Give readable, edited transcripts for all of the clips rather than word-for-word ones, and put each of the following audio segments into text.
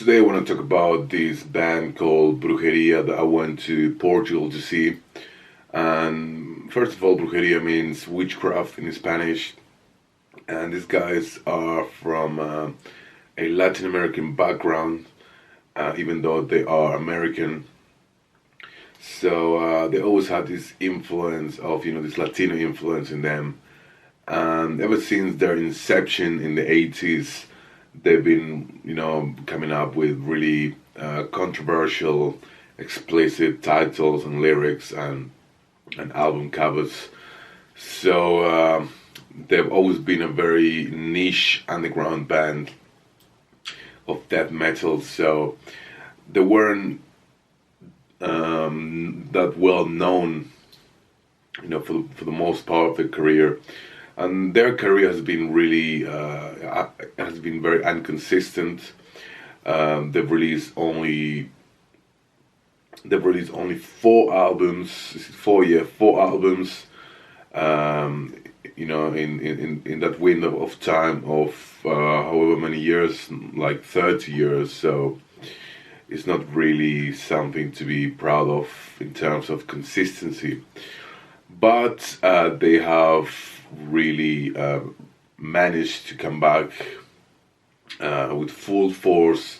Today I want to talk about this band called Brujeria that I went to Portugal to see. And first of all, Brujeria means witchcraft in Spanish. And these guys are from a Latin American background, even though they are American. So they always had this influence of, this Latino influence in them. And ever since their inception in the 80s, they've been, coming up with really controversial, explicit titles and lyrics and album covers. So they've always been a very niche underground band of death metal. So they weren't that well known, for the most part of their career. And their career has been really has been very inconsistent. They've released only 4 albums. This is 4 albums. In that window of time of however many years, like 30 years. So it's not really something to be proud of in terms of consistency. But they have really managed to come back with full force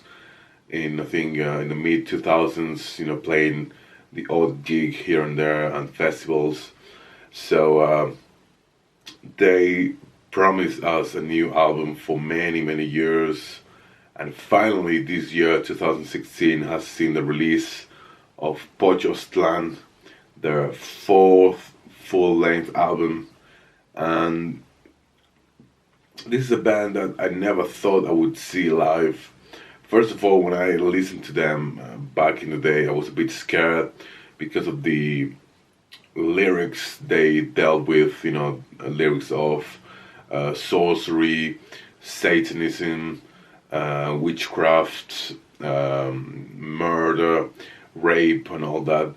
in, I think, in the mid 2000s, playing the odd gig here and there and festivals. So they promised us a new album for many, many years. And finally, this year, 2016, has seen the release of Porto, their 4th full-length album. And this is a band that I never thought I would see live. First of all, when I listened to them back in the day, I was a bit scared because of the lyrics they dealt with, lyrics of sorcery, Satanism, witchcraft, murder, rape, and all that.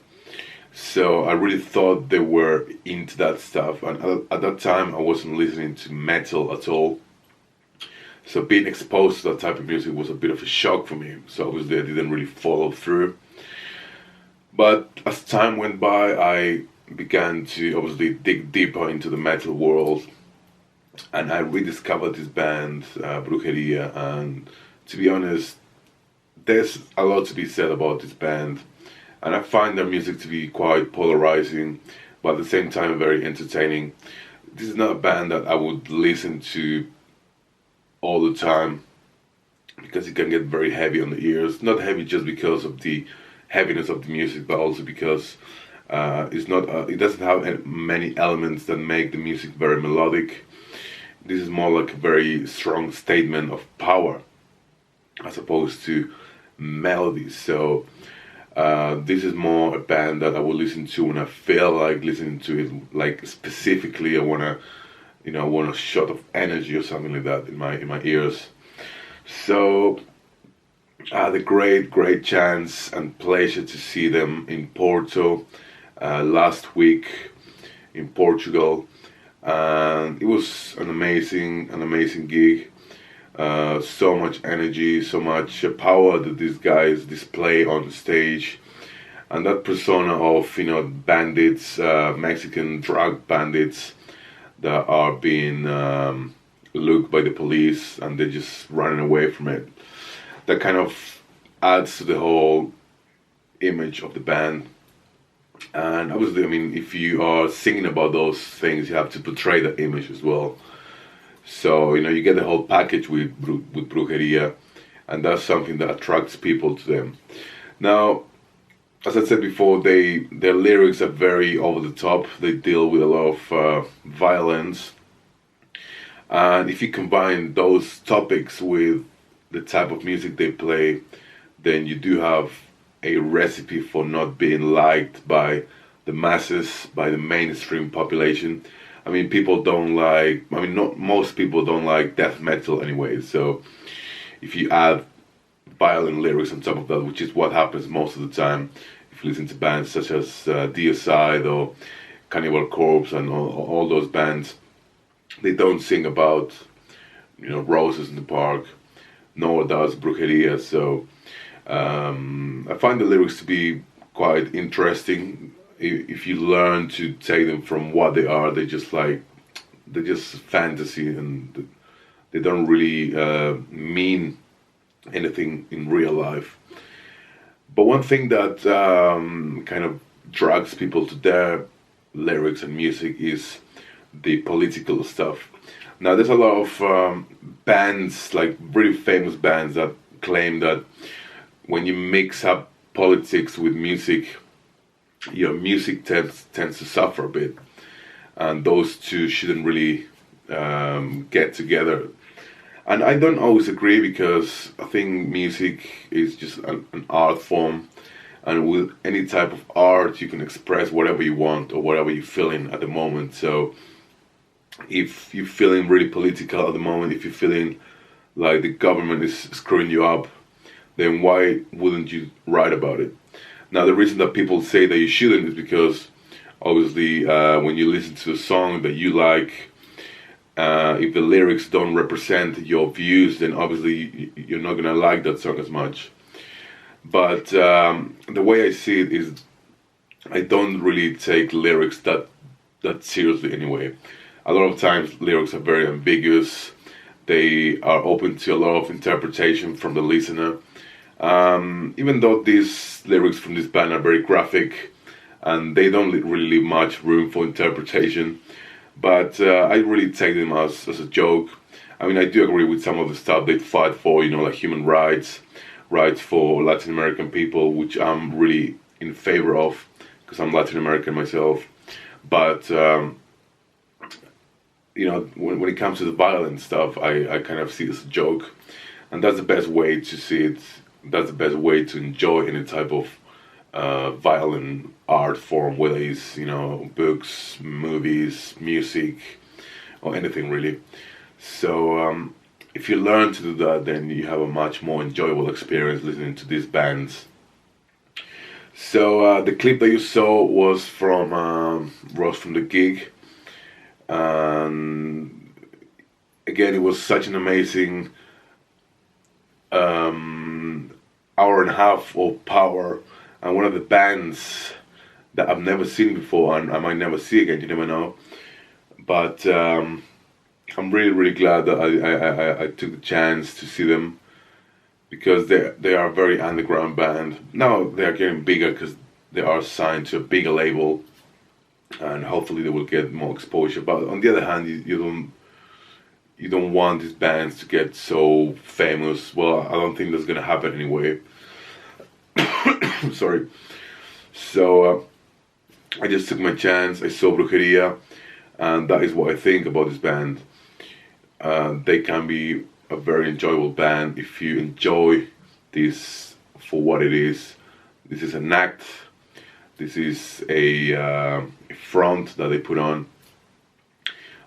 So I really thought they were into that stuff, and at that time I wasn't listening to metal at all. So being exposed to that type of music was a bit of a shock for me. So obviously I didn't really follow through. But as time went by, I began to obviously dig deeper into the metal world, and I rediscovered this band, Brujeria. And to be honest, there's a lot to be said about this band. And I find their music to be quite polarizing, but at the same time very entertaining. This is not a band that I would listen to all the time, because it can get very heavy on the ears. Not heavy just because of the heaviness of the music, but also because it doesn't have many elements that make the music very melodic. This is more like a very strong statement of power as opposed to melody. So this is more a band that I will listen to when I feel like listening to it. Like specifically, I want a shot of energy or something like that in my ears. So I had a great chance and pleasure to see them in Porto last week in Portugal, and it was an amazing gig. So much energy, so much power that these guys display on the stage, and that persona of bandits, Mexican drug bandits that are being looked by the police and they're just running away from it. That kind of adds to the whole image of the band. And obviously, if you are singing about those things, you have to portray that image as well. So you get the whole package with Brujeria, and that's something that attracts people to them. Now, as I said before, their lyrics are very over the top. They deal with a lot of violence, and if you combine those topics with the type of music they play, then you do have a recipe for not being liked by the masses, by the mainstream population. People don't like, not most people don't like death metal anyway. So if you add violent lyrics on top of that, which is what happens most of the time, if you listen to bands such as Deicide or Cannibal Corpse and all those bands, they don't sing about roses in the park, nor does Brujeria. So I find the lyrics to be quite interesting. If you learn to take them from what they are, they're just fantasy, and they don't really mean anything in real life. But one thing that kind of drags people to their lyrics and music is the political stuff. Now, there's a lot of bands, like really famous bands, that claim that when you mix up politics with music, your music tends to suffer a bit, and those two shouldn't really get together. And I don't always agree, because I think music is just an art form, and with any type of art, you can express whatever you want or whatever you're feeling at the moment. So if you're feeling really political at the moment, if you're feeling like the government is screwing you up, then why wouldn't you write about it? Now, the reason that people say that you shouldn't is because obviously when you listen to a song that you like, if the lyrics don't represent your views, then obviously you're not gonna like that song as much. But the way I see it is, I don't really take lyrics that seriously anyway. A lot of times lyrics are very ambiguous. They are open to a lot of interpretation from the listener. Even though these lyrics from this band are very graphic, and they don't really leave much room for interpretation, but I really take them as a joke. I mean, I do agree with some of the stuff they fight for, like human rights, rights for Latin American people, which I'm really in favor of, because I'm Latin American myself. But when it comes to the violent stuff, I kind of see it as a joke, and that's the best way to see it. That's the best way to enjoy any type of violent art form, whether it's books, movies, music, or anything really. So if you learn to do that, then you have a much more enjoyable experience listening to these bands. So the clip that you saw was from the gig, and again, it was such an amazing hour and a half of power, and one of the bands that I've never seen before, and I might never see again, you never know. But I'm really, really glad that I took the chance to see them, because they are a very underground band. Now they are getting bigger because they are signed to a bigger label, and hopefully they will get more exposure. But on the other hand, you don't want these bands to get so famous. Well, I don't think that's gonna happen anyway. Sorry. So I just took my chance. I saw Brujeria, and that is what I think about this band. They can be a very enjoyable band if you enjoy this for what it is. This is an act. This is a front that they put on.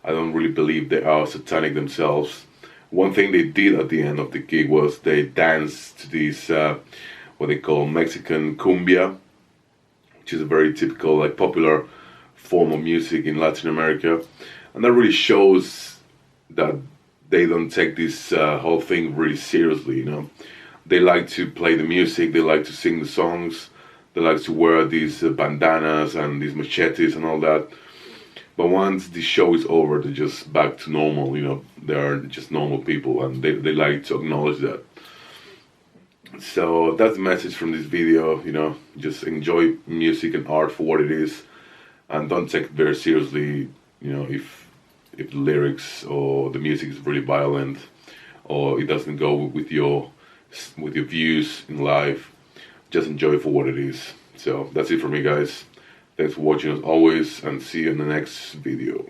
I don't really believe they are satanic themselves. One thing they did at the end of the gig was they danced to this what they call Mexican cumbia, which is a very typical, popular form of music in Latin America, and that really shows that they don't take this whole thing really seriously. They like to play the music, they like to sing the songs, they like to wear these bandanas and these machetes and all that. But once the show is over, they're just back to normal. They are just normal people, and they like to acknowledge that. So that's the message from this video. Just enjoy music and art for what it is, and don't take it very seriously. If the lyrics or the music is really violent, or it doesn't go with your views in life, just enjoy it for what it is. So that's it for me, guys. Thanks for watching as always, and see you in the next video.